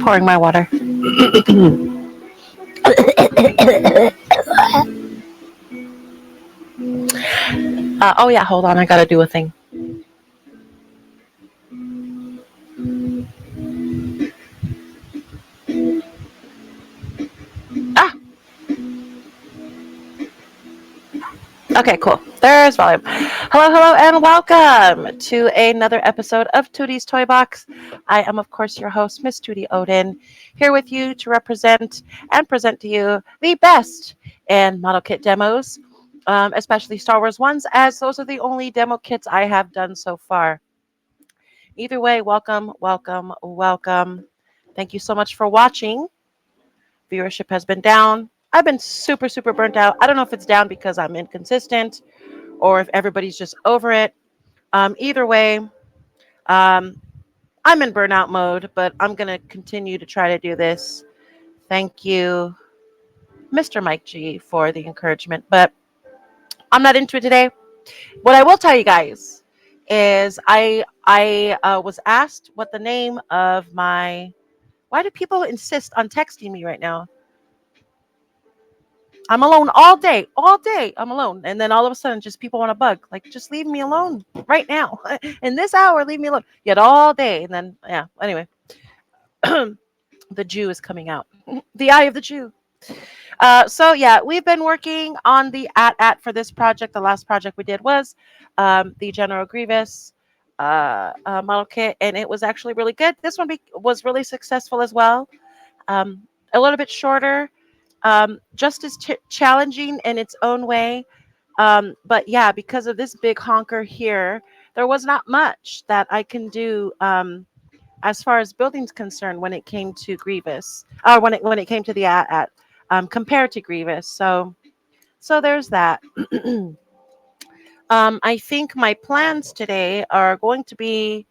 Pouring my water. Oh yeah, hold on. I gotta do a thing. Ah, okay, cool. There's volume. Hello, and welcome to another episode of Tootie's Toy Box. I am, of course, your host, Miss Tootie Odin, here with you to represent and present to you the best in model kit demos, especially Star Wars ones, as those are the only demo kits I have done so far. Either way, welcome. Thank you so much for watching. Viewership has been down. I've been super burnt out. I don't know if it's down because I'm inconsistent or if everybody's just over it. Either way, I'm in burnout mode, but I'm going to continue to try to do this. Thank you, Mr. Mike G, for the encouragement, but I'm not into it today. What I will tell you guys is I was asked what the name of my. Why do people insist on texting me right now? I'm alone all day. All day I'm alone. And then all of a sudden just people want to bug. Like, just leave me alone right now. In this hour, leave me alone. Yet all day. And then, yeah, anyway. The Jew is coming out. The eye of the Jew. So yeah, we've been working on the at for this project. The last project we did was the General Grievous model kit, and it was actually really good. This one was really successful as well. A little bit shorter, just as challenging in its own way. But yeah, because of this big honker here, there was not much that I can do as far as building's concerned when it came to Grievous, or when it came to the at compared to Grievous. So there's that. I think my plans today are going to be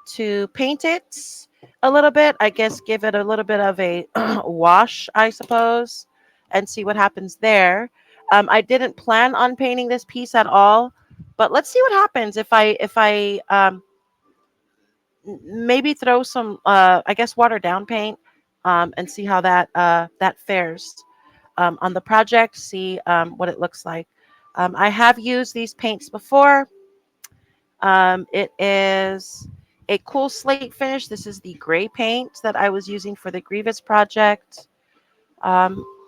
to paint it a little bit. I guess give it a little bit of a wash, I suppose, and see what happens there. I didn't plan on painting this piece at all, but let's see what happens if I maybe throw some I guess watered down paint and see how that fares on the project. See what it looks like. I have used these paints before. It is a cool slate finish. This is the gray paint that I was using for the Grievous project.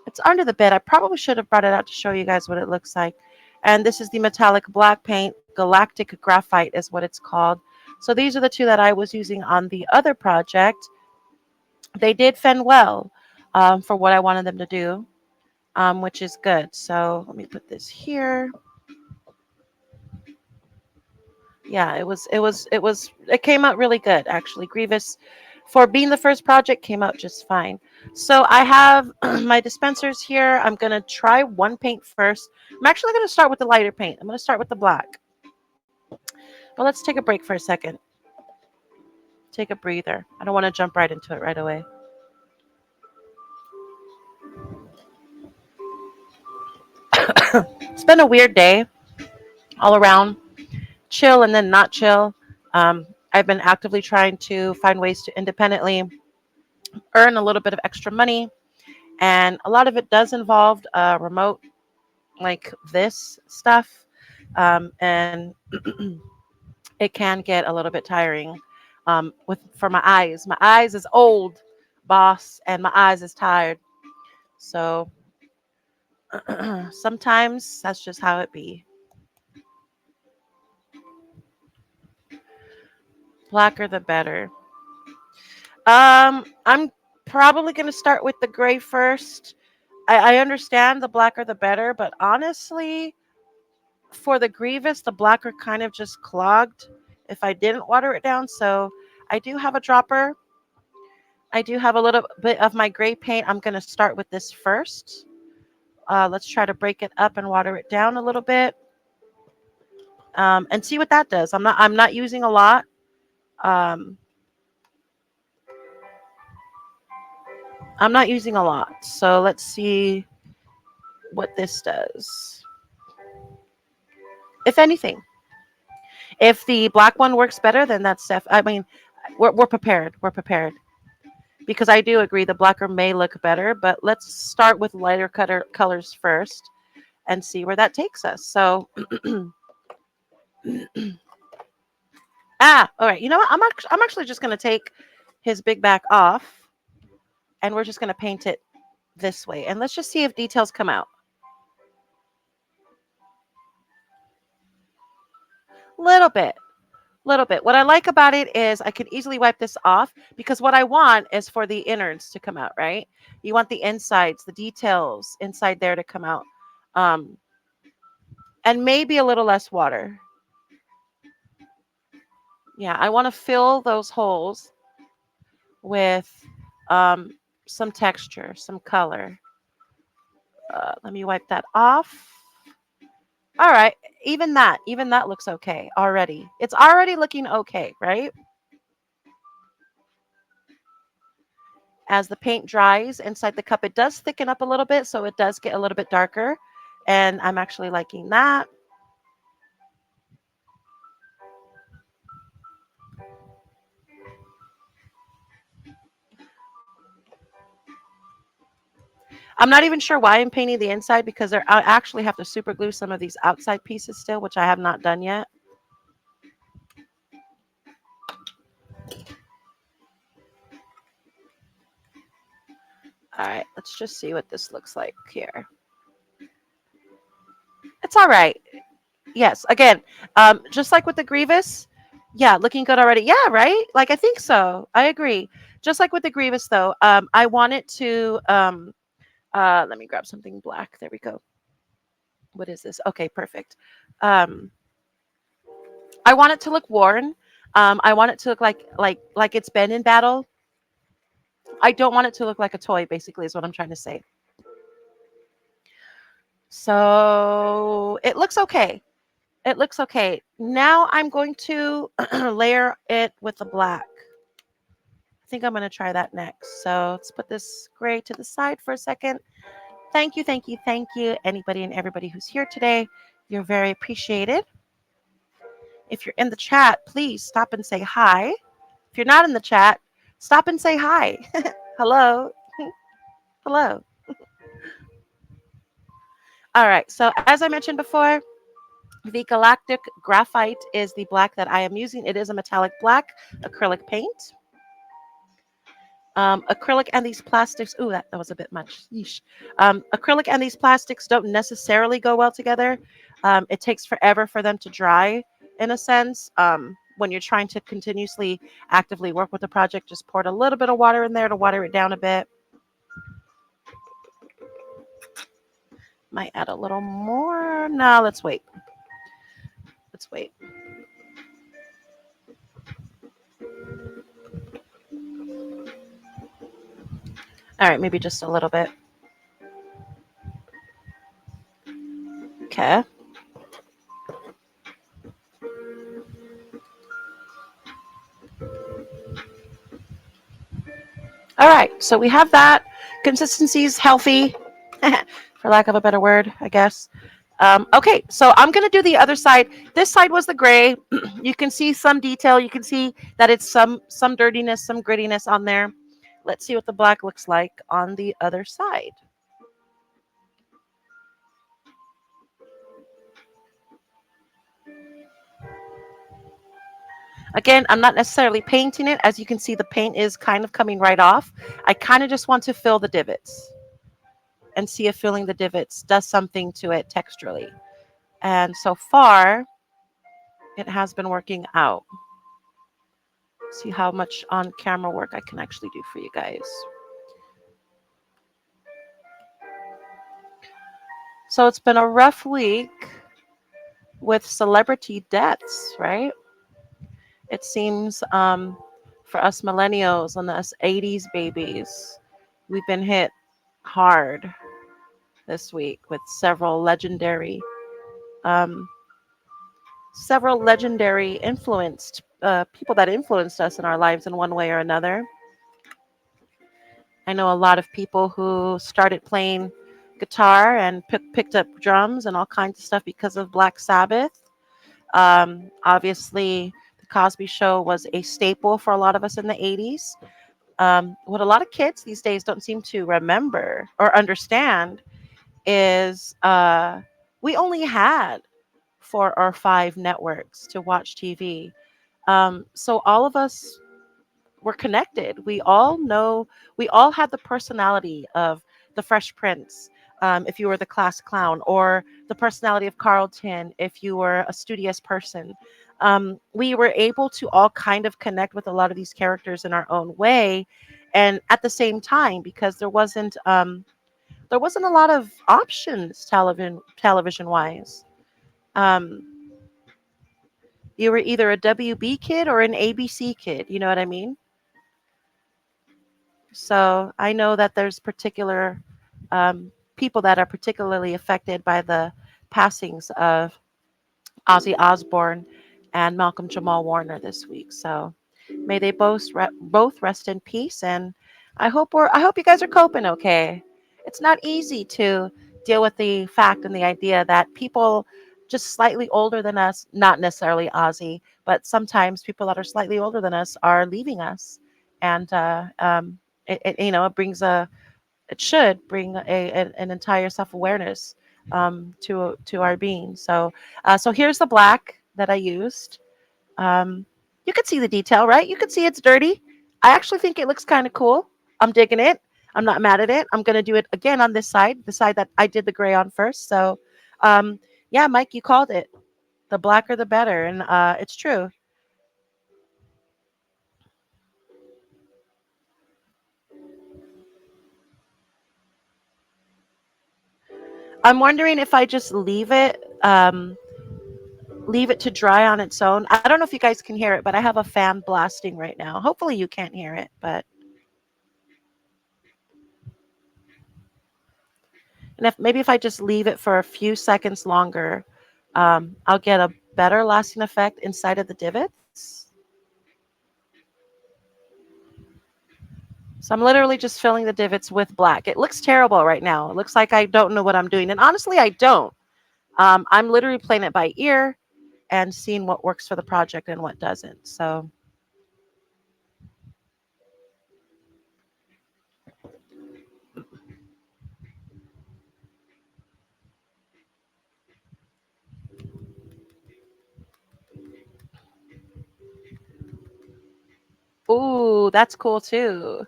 It's under the bed. I probably should have brought it out to show you guys what it looks like. And this is the metallic black paint. Galactic Graphite is what it's called. So these are the two that I was using on the other project. They did fend well for what I wanted them to do, which is good. So let me put this here. Yeah, it came out really good, actually. Grievous, for being the first project, came out just fine. So I have my dispensers here. I'm going to try one paint first. I'm actually going to start with the lighter paint. I'm going to start with the black. Well, let's take a break for a second. Take a breather. I don't want to jump right into it right away. It's been a weird day all around. Chill and then not chill. I've been actively trying to find ways to independently earn a little bit of extra money, and a lot of it does involve remote, like this stuff, and it can get a little bit tiring for my eyes. My eyes is old, boss, and my eyes is tired. So sometimes that's just how it be. Blacker the better. I'm probably going to start with the gray first. I understand the blacker the better, but honestly, for the Grievous, the black are kind of just clogged if I didn't water it down. So I do have a dropper. I do have a little bit of my gray paint. I'm going to start with this first. Let's try to break it up and water it down a little bit, and see what that does. I'm not using a lot. Um, I'm not using a lot. So let's see what this does. If anything, if the black one works better, then that's I mean, we're prepared. We're prepared. Because I do agree the blacker may look better, but let's start with lighter colors first and see where that takes us. So, all right. You know what? I'm actually just going to take his big back off, and we're just going to paint it this way. And let's just see if details come out. Little bit. What I like about it is I can easily wipe this off because what I want is for the innards to come out, right? You want the insides, the details inside there to come out. Um, and maybe a little less water. Yeah, I want to fill those holes with um, some texture, some color. Let me wipe that off. All right, even that looks okay already. It's already looking okay, right? As the paint dries inside the cup, it does thicken up a little bit, so it does get a little bit darker, and I'm actually liking that. I'm not even sure why I'm painting the inside because I actually have to super glue some of these outside pieces still, which I have not done yet. All right, let's just see what this looks like here. It's all right. Yes, again, just like with the Grievous, yeah, looking good already. Yeah, right? Like, I think so. I agree. Just like with the Grievous, though, I want it to, let me grab something black. There we go. What is this? Okay, perfect. Um, I want it to look worn. I want it to look like it's been in battle. I don't want it to look like a toy, basically, is what I'm trying to say. So it looks okay. It looks okay. Now I'm going to layer it with the black. I think I'm going to try that next. So let's put this gray to the side for a second. Thank you, thank you, thank you, anybody and everybody who's here today. You're very appreciated. If you're in the chat, please stop and say hi. If you're not in the chat, stop and say hi. Hello. Hello. All right. So as I mentioned before, the Galactic Graphite is the black that I am using. It is a metallic black acrylic paint. Acrylic and these plastics, ooh, that was a bit much. Yeesh. Acrylic and these plastics don't necessarily go well together. It takes forever for them to dry, in a sense. When you're trying to continuously, actively work with the project, just pour a little bit of water in there to water it down a bit. Might add a little more. No, let's wait. Let's wait. All right, maybe just a little bit. Okay. All right, so we have that. Consistency is healthy, for lack of a better word, I guess. Okay, so I'm going to do the other side. This side was the gray. You can see some detail. You can see that it's some dirtiness, some grittiness on there. Let's see what the black looks like on the other side. Again, I'm not necessarily painting it. As you can see, the paint is kind of coming right off. I kind of just want to fill the divots and see if filling the divots does something to it texturally. And so far, it has been working out. See how much on camera work I can actually do for you guys. So it's been a rough week. with celebrity deaths, right? It seems for us millennials and us 80s babies, we've been hit hard this week with um, several legendary influenced people that influenced us in our lives in one way or another. I know a lot of people who started playing guitar and picked up drums and all kinds of stuff because of Black Sabbath. Obviously, the Cosby Show was a staple for a lot of us in the 80s. What a lot of kids these days don't seem to remember or understand is we only had 4 or 5 networks to watch TV. So all of us were connected. We all had the personality of the Fresh Prince, if you were the class clown, or the personality of Carlton, if you were a studious person. We were able to all kind of connect with a lot of these characters in our own way, and at the same time, because there wasn't a lot of options television wise. Um, you were either a WB kid or an ABC kid. You know what I mean? So I know that there's particular people that are particularly affected by the passings of Ozzy Osbourne and Malcolm Jamal Warner this week. So may they both rest in peace. And I hope you guys are coping okay. It's not easy to deal with the fact and the idea that people just slightly older than us, not necessarily Ozzy, but sometimes people that are slightly older than us are leaving us, and it brings it should bring an entire self awareness to our being. So here's the black that I used. Um, you could see the detail, right? You could see it's dirty. I actually think it looks kind of cool. I'm digging it. I'm not mad at it. I'm gonna do it again on this side, the side that I did the gray on first. So, um, yeah, Mike, you called it. The blacker the better, and it's true. I'm wondering if I just leave it to dry on its own. I don't know if you guys can hear it, but I have a fan blasting right now. Hopefully you can't hear it, but and if maybe if I just leave it for a few seconds longer, I'll get a better lasting effect inside of the divots. So I'm literally just filling the divots with black. It looks terrible right now. It looks like I don't know what I'm doing, and honestly, I don't. I'm literally playing it by ear and seeing what works for the project and what doesn't. So, ooh, that's cool too.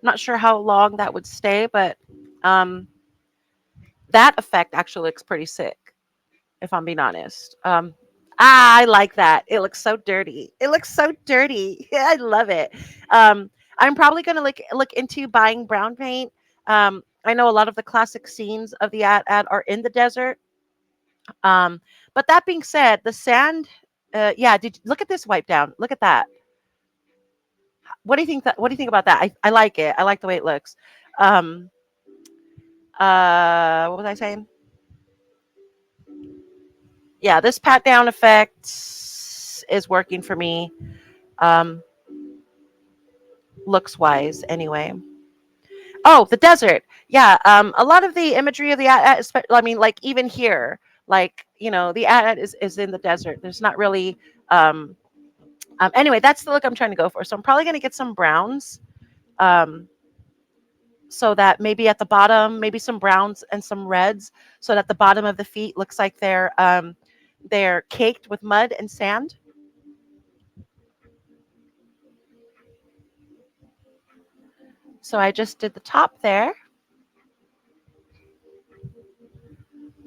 Not sure how long that would stay, but um, that effect actually looks pretty sick, if I'm being honest. I like that. It looks so dirty. It looks so dirty. I love it. I'm probably gonna look into buying brown paint. I know a lot of the classic scenes of the ad are in the desert. Um, but that being said, the sand. Yeah, did look at this wipe down. Look at that. What do you think about that? I like it. I like the way it looks. Um, what was I saying? Yeah, this pat down effect is working for me, um, looks wise anyway. Oh, the desert. Yeah, a lot of the imagery of the ad, I mean, like even here, like the ad is in the desert. There's not really. Um, anyway, that's the look I'm trying to go for. So I'm probably gonna get some browns. Um, so that maybe at the bottom, maybe some browns and some reds, so that the bottom of the feet looks like they're caked with mud and sand. So I just did the top there.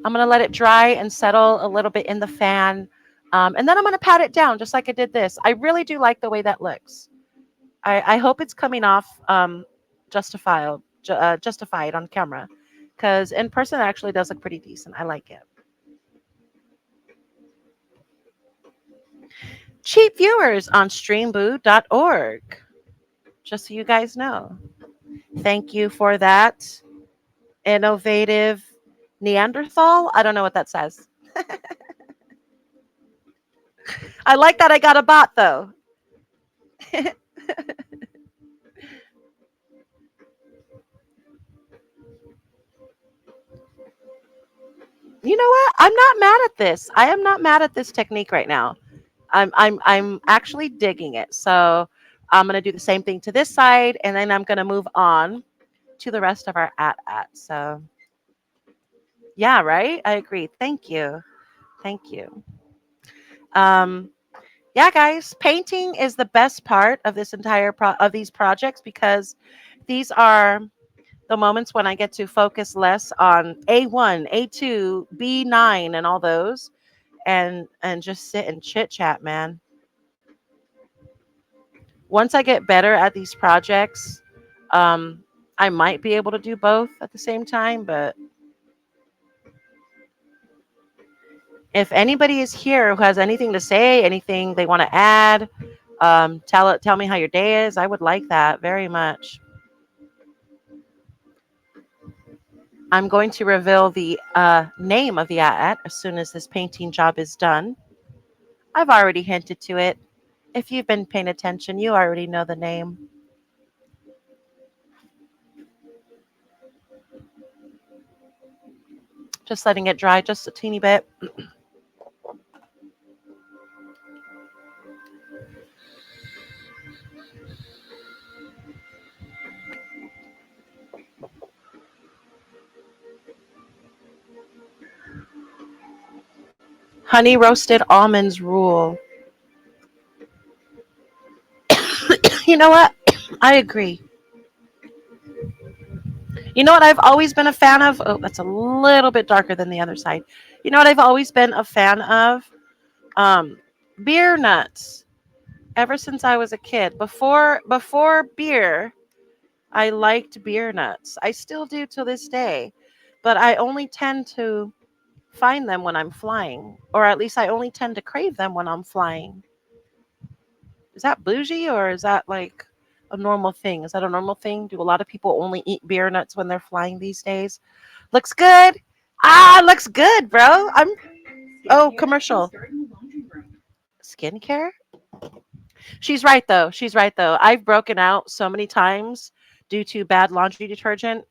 I'm going to let it dry and settle a little bit in the fan. And then I'm going to pat it down just like I did this. I really do like the way that looks. I hope it's coming off justified on camera, because in person it actually does look pretty decent. I like it. cheap viewers on streamboo.org. Just so you guys know. Thank you for that. Innovative Neanderthal. I don't know what that says. I like that I got a bot though. You know what? I'm not mad at this. I am not mad at this technique right now. I'm actually digging it. So I'm gonna do the same thing to this side, and then I'm gonna move on to the rest of our at. So yeah, right. I agree. Thank you. Thank you. Um, yeah, guys, painting is the best part of this entire of these projects because these are the moments when I get to focus less on A1, A2, B9, and all those, and just sit and chit chat, man. Once I get better at these projects, um, I might be able to do both at the same time. But if anybody is here who has anything to say, anything they want to add, tell me how your day is. I would like that very much. I'm going to reveal the name of the at as soon as this painting job is done. I've already hinted to it. If you've been paying attention, you already know the name. Just letting it dry just a teeny bit. Honey roasted almonds rule. You know what? I agree. You know what I've always been a fan of? Oh, that's a little bit darker than the other side. You know what I've always been a fan of? Um, beer nuts. Ever since I was a kid. Before beer, I liked beer nuts. I still do to this day. But I only tend to find them when I'm flying. Or at least I only tend to crave them when I'm flying. Is that bougie or is that like a normal thing? Is that a normal thing? Do a lot of people only eat beer nuts when they're flying these days? Looks good. Ah, looks good, bro. Oh, commercial. Skincare? She's right though. She's right though. I've broken out so many times due to bad laundry detergent.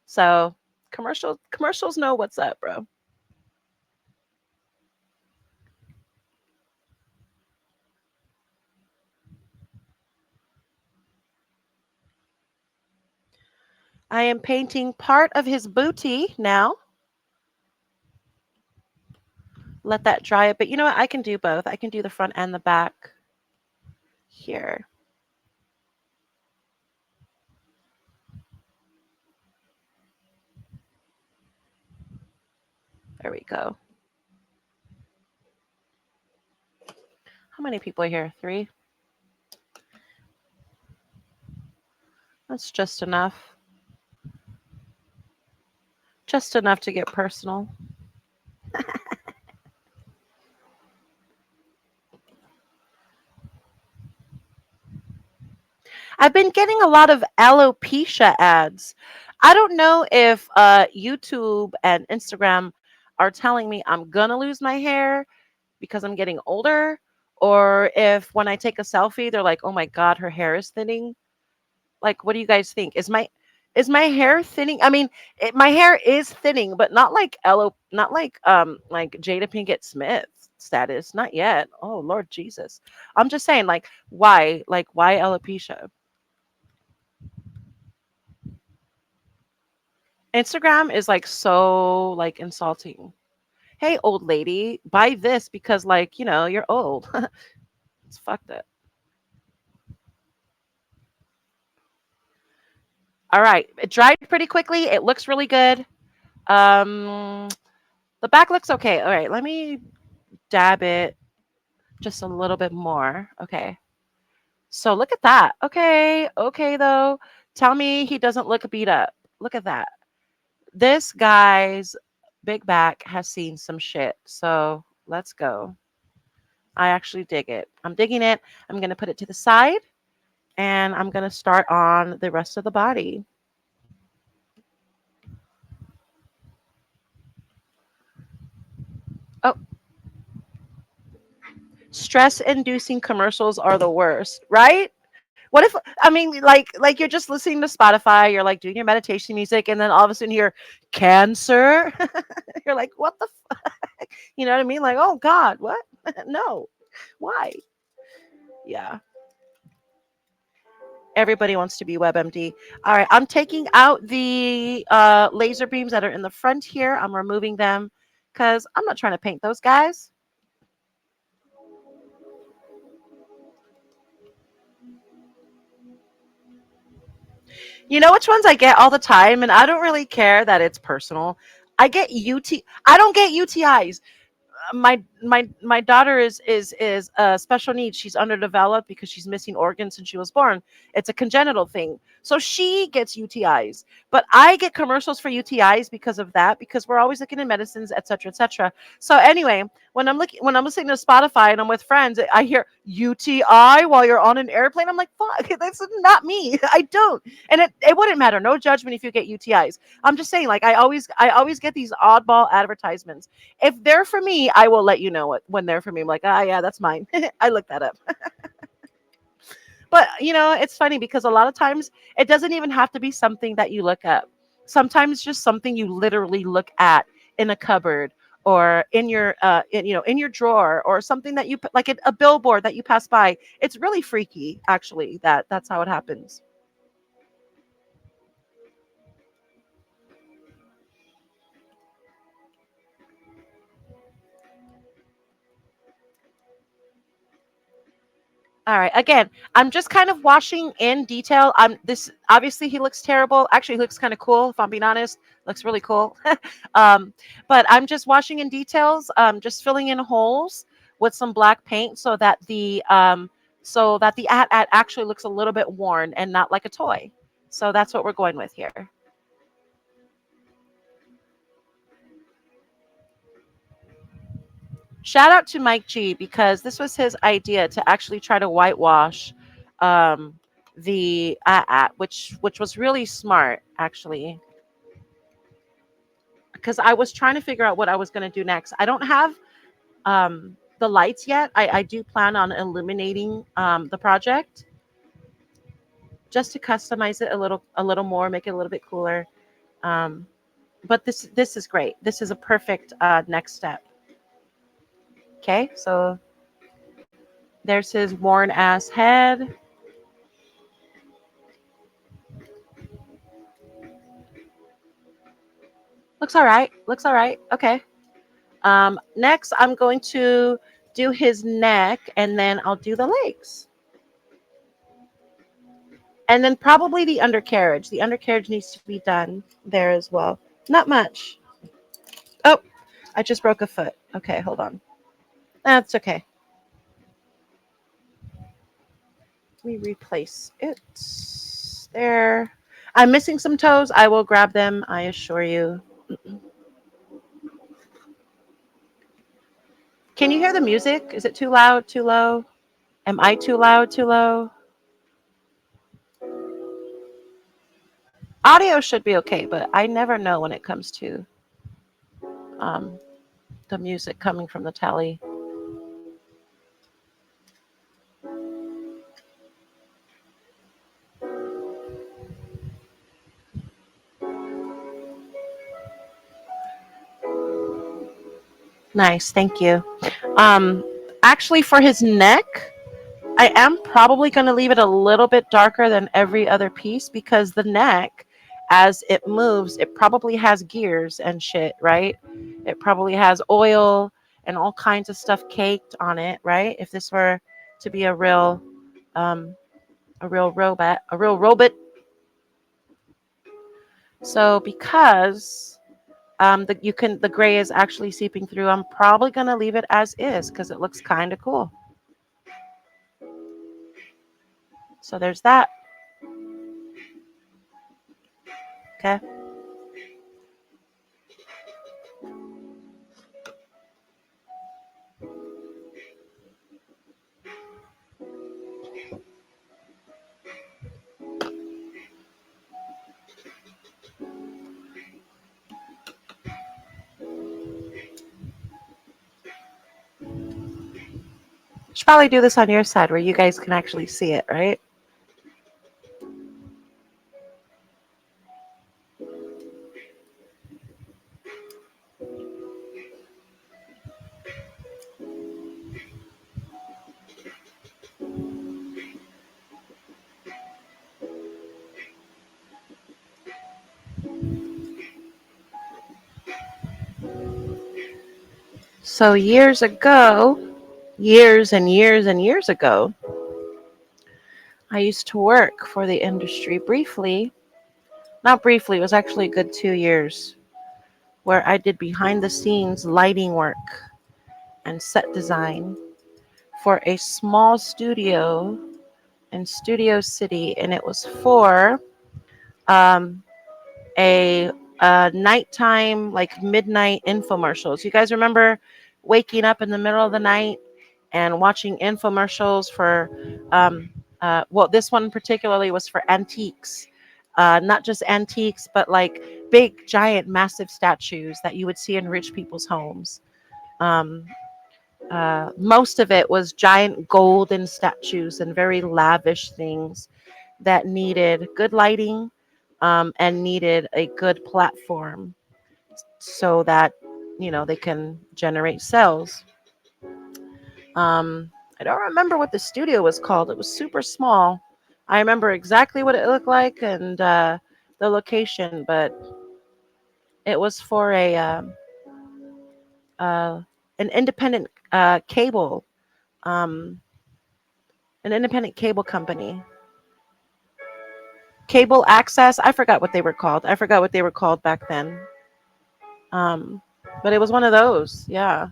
So commercials know what's up, bro. I am painting part of his booty now. Let that dry a bit. You know what? I can do both. I can do the front and the back here. There we go. How many people are here? 3? That's just enough. Just enough to get personal. I've been getting a lot of alopecia ads. I don't know if YouTube and Instagram are telling me I'm gonna lose my hair because I'm getting older, or if when I take a selfie, they're like, "Oh my God, her hair is thinning." Like, what do you guys think? Is my hair thinning? I mean, my hair is thinning, but not like Jada Pinkett Smith status. Not yet. Oh Lord Jesus. I'm just saying, like, why? Like, why alopecia? Instagram is like so like insulting. Hey, old lady, buy this because like, you're old. It's fucked up. All right. It dried pretty quickly. It looks really good. Um the back looks okay. All right, let me dab it just a little bit more. Okay. So look at that. Okay. Okay though. Tell me he doesn't look beat up. Look at that. This guy's big back has seen some shit. So let's go. I actually dig it. I'm digging it. I'm going to put it to the side and I'm going to start on the rest of the body. Oh, stress inducing commercials are the worst, right? What if I mean like you're just listening to Spotify, you're like doing your meditation music and then all of a sudden you're cancer. You're like, what the you know what I mean? Like, oh God, what? No. Why? Yeah. Everybody wants to be WebMD. All right, I'm taking out the laser beams that are in the front here. I'm removing them because I'm not trying to paint those guys. You know which ones I get all the time, and I don't really care that it's personal. I get I don't get UTIs. My daughter is special needs. She's underdeveloped because she's missing organs since she was born. It's a congenital thing. So she gets UTIs, but I get commercials for UTIs because of that. Because we're always looking at medicines, etc., etc. So anyway, when I'm listening to Spotify and I'm with friends, I hear UTI while you're on an airplane. I'm like, fuck, that's not me. I don't, and it wouldn't matter. No judgment if you get UTIs. I'm just saying, like I always get these oddball advertisements. If they're for me, I will let you know it when they're for me. I'm like, ah, yeah, that's mine. I looked that up. But it's funny because a lot of times it doesn't even have to be something that you look up. Sometimes just something you literally look at in a cupboard or in your in your drawer or something that you like a billboard that you pass by. It's really freaky, actually. That's how it happens. All right. Again, I'm just kind of washing in detail. This obviously he looks terrible. Actually, he looks kind of cool. If I'm being honest, looks really cool. um, but I'm just washing in details. Just filling in holes with some black paint so that the at actually looks a little bit worn and not like a toy. So that's what we're going with here. Shout out to Mike G because this was his idea to actually try to whitewash um, the which was really smart actually because I was trying to figure out what I was going to do next. I don't have the lights yet. I do plan on illuminating the project just to customize it a little more, make it a little bit cooler. Um, but this is great. This is a perfect next step. Okay, so there's his worn ass head. Looks all right. Looks all right. Okay. Next, I'm going to do his neck and then I'll do the legs. And then probably the undercarriage. The undercarriage needs to be done there as well. Not much. Oh, I just broke a foot. Okay, hold on. That's okay. Let me replace it. There. I'm missing some toes. I will grab them, I assure you. Can you hear the music? Is it too loud, too low? Am I too loud, too low? Audio should be okay, but I never know when it comes to um, the music coming from the telly. Nice, thank you. Um, Actually, for his neck, I am probably going to leave it a little bit darker than every other piece because the neck, as it moves, it probably has gears and shit, right? It probably has oil and all kinds of stuff caked on it, right? If this were to be um, a real robot. So because the gray is actually seeping through, I'm probably gonna leave it as is because it looks kind of cool. So there's that. Okay. Should probably do this on your side where you guys can actually see it, right? So years ago, years and years and years ago, I used to work for the industry briefly. Not briefly, it was actually a good 2 years where I did behind the scenes lighting work and set design for a small studio in Studio City, and it was for um, a, nighttime, like midnight infomercials. You guys remember waking up in the middle of the night and watching infomercials for, well, this one particularly was for antiques. Not just antiques, but like big, giant, massive statues that you would see in rich people's homes. Um, most of it was giant golden statues and very lavish things that needed good lighting, and needed a good platform so that they can generate sales. I don't remember what the studio was called. It was super small. I remember exactly what it looked like and the location, but it was for uh, an independent cable, um, an independent cable company. Cable access. I forgot what they were called. I forgot what they were called back then. Um, but it was one of those. Yeah.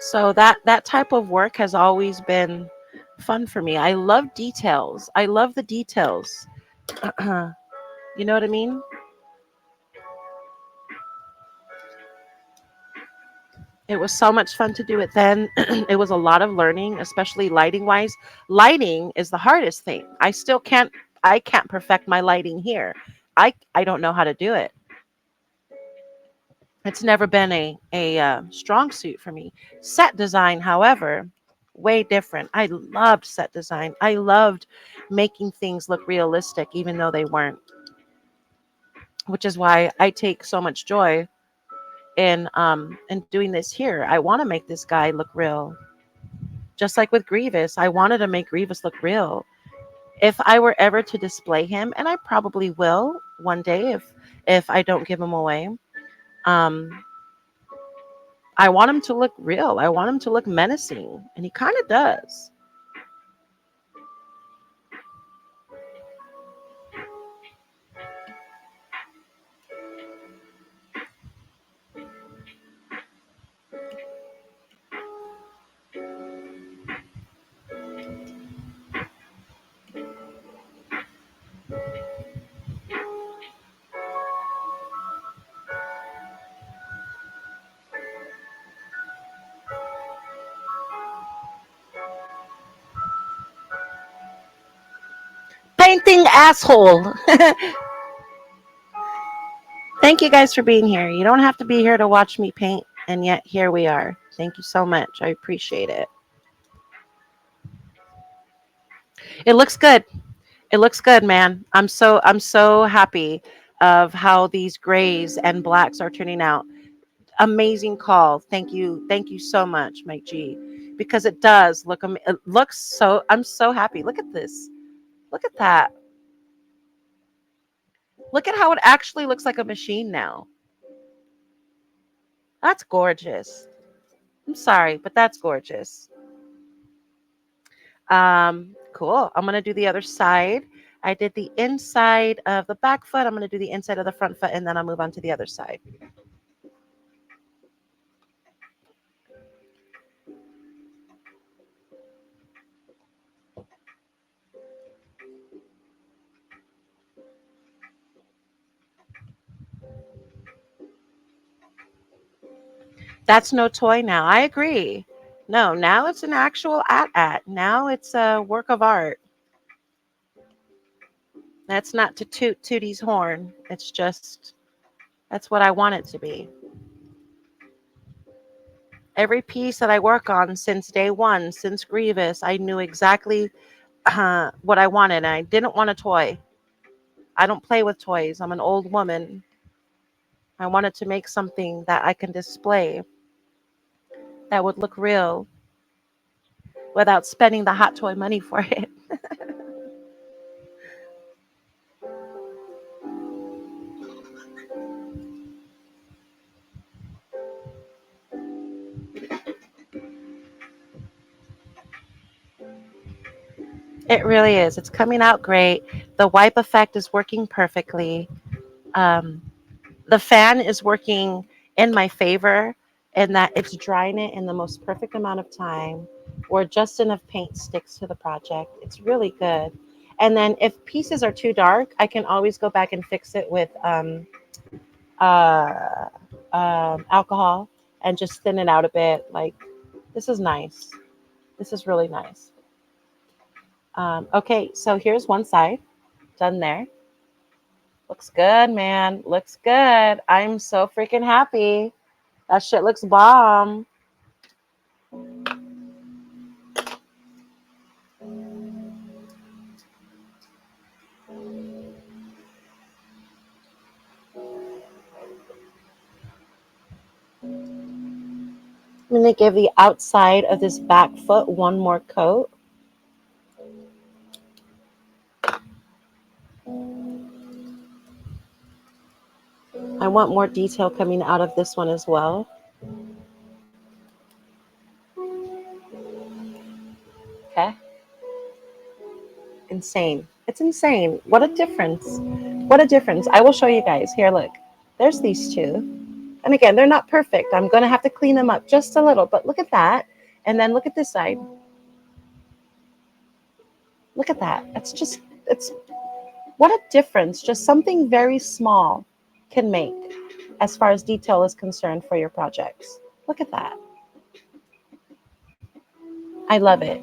So that type of work has always been fun for me. I love details. I love the details. You know what I mean? It was so much fun to do it then. It was a lot of learning, especially lighting wise. Lighting is the hardest thing. I can't perfect my lighting here. I don't know how to do it. It's never been a strong suit for me. Set design, however, way different. I loved set design. I loved making things look realistic, even though they weren't. Which is why I take so much joy in doing this here. I want to make this guy look real, just like with Grievous. I wanted to make Grievous look real. If I were ever to display him, and I probably will one day if I don't give him away, um, I want him to look real. I want him to look menacing, and he kind of does. Painting asshole. Thank you guys for being here. You don't have to be here to watch me paint, and yet here we are. Thank you so much. I appreciate it. It looks good. It looks good, man. I'm so happy of how these grays and blacks are turning out. Amazing call. Thank you. Thank you so much, Mike G. Because it does look it looks so I'm so happy. Look at this. Look at that. Look at how it actually looks like a machine now. That's gorgeous. I'm sorry, but that's gorgeous. Cool. I'm gonna do the other side. I did the inside of the back foot. I'm gonna do the inside of the front foot, and then I'll move on to the other side. That's no toy now. I agree. No, now it's an actual at. Now it's a work of art. That's not to toot Tootie's horn. It's just that's what I want it to be. Every piece that I work on since day one, since Grievous, I knew exactly what I wanted. And I didn't want a toy. I don't play with toys. I'm an old woman. I wanted to make something that I can display that would look real without spending the hot toy money for it. It really is. It's coming out great. The wipe effect is working perfectly. Um, the fan is working in my favor in that it's drying it in the most perfect amount of time where just enough paint sticks to the project. It's really good. And then if pieces are too dark, I can always go back and fix it with uh, alcohol and just thin it out a bit. Like, this is nice. This is really nice. Okay, so here's one side done there. Looks good, man. Looks good. I'm so freaking happy. That shit looks bomb. I'm going to give the outside of this back foot one more coat. I want more detail coming out of this one as well. Okay. Insane. It's insane. What a difference. What a difference. I will show you guys. Here, look. There's these two. And again, they're not perfect. I'm going to have to clean them up just a little. But look at that. And then look at this side. Look at that. It's what a difference just something very small can make as far as detail is concerned for your projects. Look at that. I love it.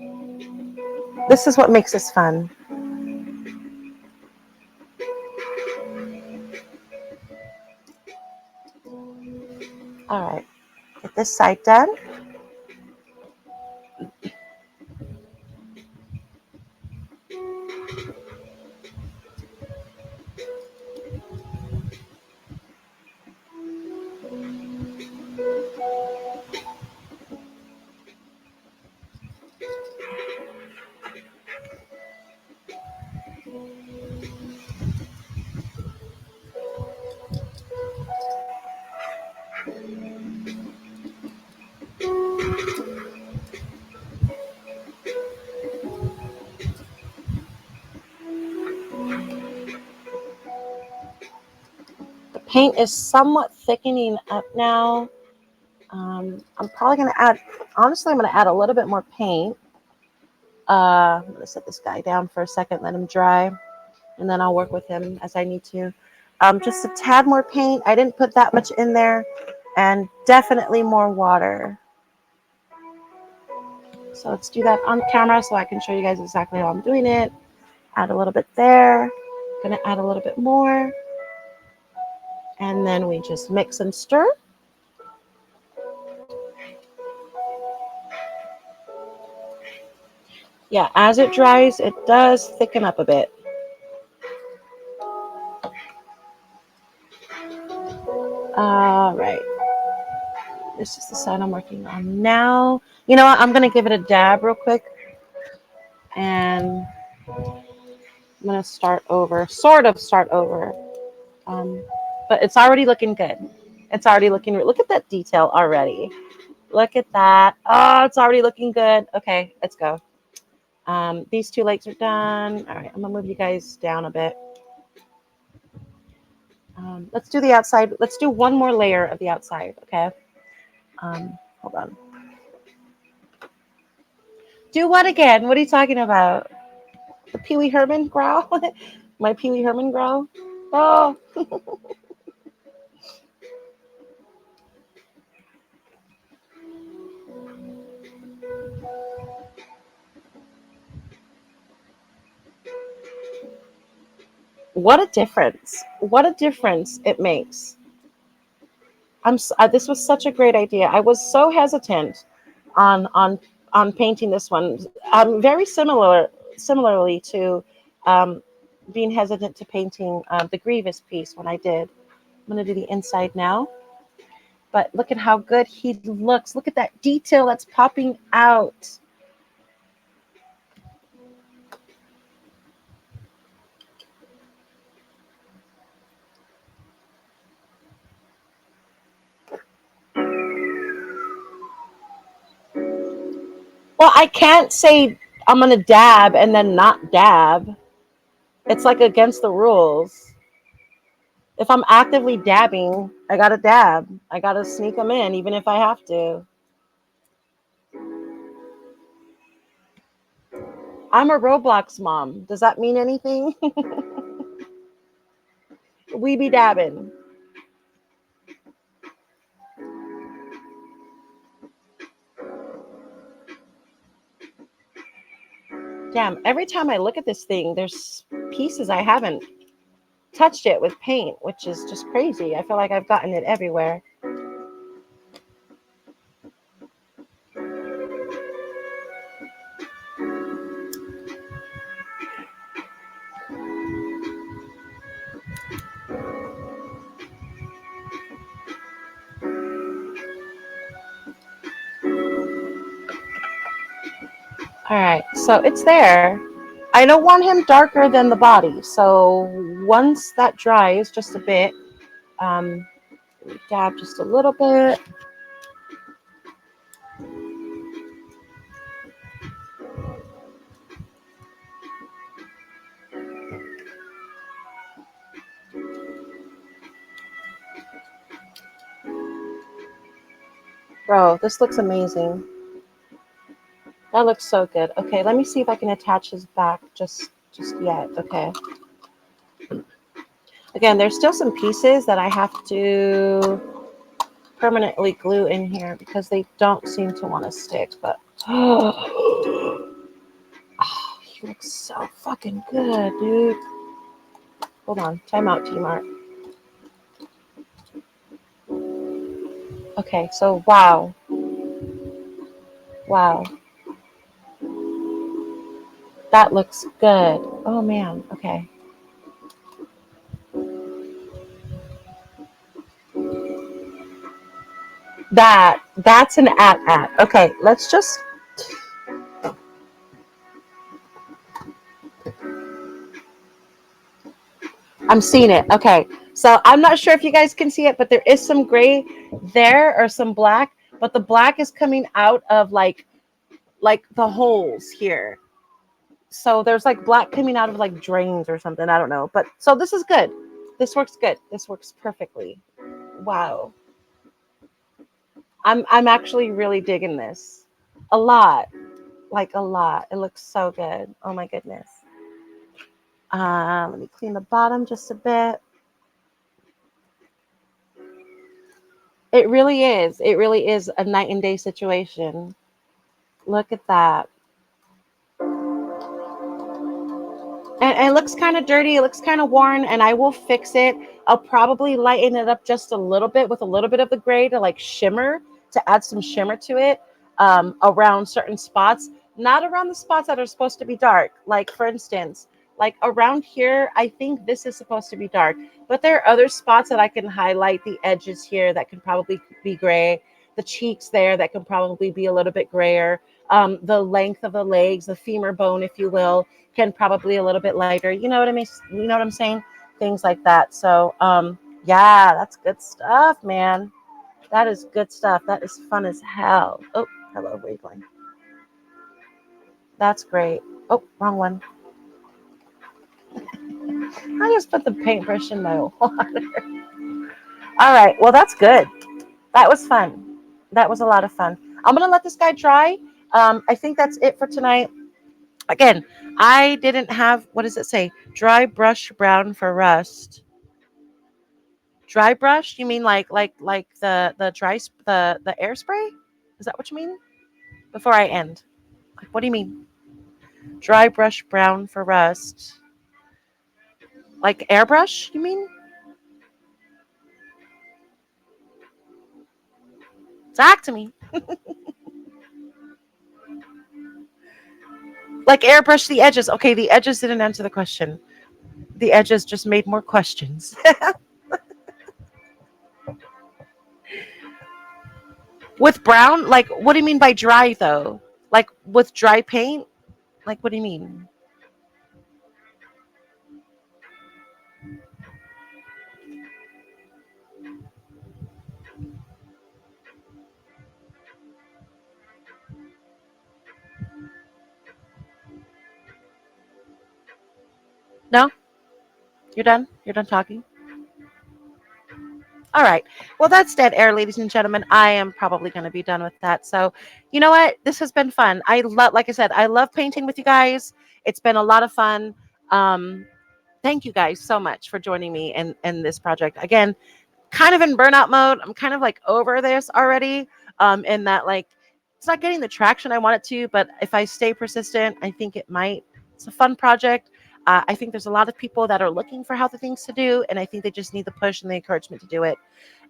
This is what makes this fun. All right, get this side done. The paint is somewhat thickening up now. I'm probably going to add, honestly, I'm going to add a little bit more paint. I'm going to set this guy down for a second, let him dry, and then I'll work with him as I need to. Just a tad more paint. I didn't put that much in there, and definitely more water. So let's do that on camera so I can show you guys exactly how I'm doing it. Add a little bit there. Gonna add a little bit more. And then we just mix and stir. Yeah, as it dries, it does thicken up a bit. All right. This is the side I'm working on now. You know what? I'm gonna give it a dab real quick. And I'm gonna start over, sort of start over. But it's already looking good. It's already looking, look at that detail already. Look at that. Oh, it's already looking good. Okay, let's go. These two legs are done. All right, I'm gonna move you guys down a bit. Let's do the outside. Let's do one more layer of the outside, okay? Hold on. Do what again? What are you talking about? The Pee Wee Herman growl? My Pee Wee Herman growl? Oh. What a difference. What a difference it makes. This was such a great idea. I was so hesitant on on on painting this one. Very similarly to um, being hesitant to painting the Grievous piece when I did. I'm gonna do the inside now. But look at how good he looks. Look at that detail that's popping out. Well, I can't say I'm gonna dab and then not dab. It's like against the rules. If I'm actively dabbing, I gotta dab. I gotta sneak them in, even if I have to. I'm a Roblox mom. Does that mean anything? We be dabbing. Damn, every time I look at this thing, there's pieces I haven't touched it with paint, which is just crazy. I feel like I've gotten it everywhere. All right, so it's there. I don't want him darker than the body. So once that dries just a bit, um, dab just a little bit. Bro, this looks amazing. That looks so good. Okay, let me see if I can attach his back just yet. Okay. Again, there's still some pieces that I have to permanently glue in here because they don't seem to want to stick, but oh, he looks so fucking good, dude. Hold on, time out, T-Mart. Okay, so wow. Wow. That looks good. Oh man, okay. That's an at. Okay, let's just I'm seeing it. Okay. So I'm not sure if you guys can see it, but there is some gray there or some black, but the black is coming out of like the holes here. So there's like black coming out of like drains or something. I don't know. But so this is good. This works good. This works perfectly. Wow. I'm actually really digging this. A lot. Like a lot. It looks so good. Oh my goodness. Let me clean the bottom just a bit. It really is. It really is a night and day situation. Look at that. And it looks kind of dirty. It looks kind of worn, and I will fix it. I'll probably lighten it up just a little bit with a little bit of the gray to like shimmer, to add some shimmer to it around certain spots, not around the spots that are supposed to be dark. Like, for instance, like around here, I think this is supposed to be dark, but there are other spots that I can highlight the edges here that can probably be gray, the cheeks there that can probably be a little bit grayer, the length of the legs, the femur bone, if you will, can probably a little bit lighter. You know what I mean? You know what I'm saying? Things like that. So, yeah, that's good stuff, man. That is good stuff. That is fun as hell. Oh, hello, where are you going? That's great. Oh, wrong one. I just put the paintbrush in my water. All right. Well, that's good. That was fun. That was a lot of fun. I'm gonna let this guy dry. I think that's it for tonight. Again, I didn't have, what does it say? Dry brush brown for rust. Dry brush? You mean like the the air spray? Is that what you mean? Before I end, like, what do you mean? Dry brush brown for rust? Like airbrush? You mean? Talk to me. Like airbrush the edges. Okay, the edges didn't answer the question. The edges just made more questions. With brown, like what do you mean by dry though? Like with dry paint? Like what do you mean? No? You're done? You're done talking? All right. Well, that's dead air, ladies and gentlemen. I am probably going to be done with that. So, you know what? This has been fun. I love, like I said, I love painting with you guys. It's been a lot of fun. Um, thank you guys so much for joining me in this project. Again, kind of in burnout mode. I'm kind of like over this already. In that like it's not getting the traction I want it to, but if I stay persistent, I think it might. It's a fun project. I think there's a lot of people that are looking for healthy things to do, and I think they just need the push and the encouragement to do it.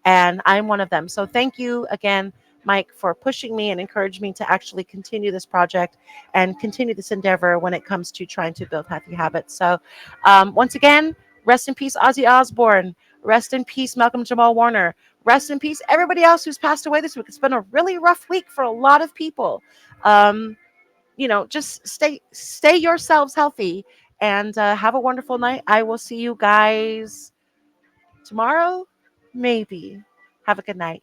And I'm one of them. So thank you again, Mike, for pushing me and encouraging me to actually continue this project and continue this endeavor when it comes to trying to build healthy habits. So once again, rest in peace, Ozzy Osbourne. Rest in peace, Malcolm Jamal Warner. Rest in peace, everybody else who's passed away this week. It's been a really rough week for a lot of people. Um, just stay yourselves healthy and have a wonderful night. I will see you guys tomorrow, maybe. Have a good night.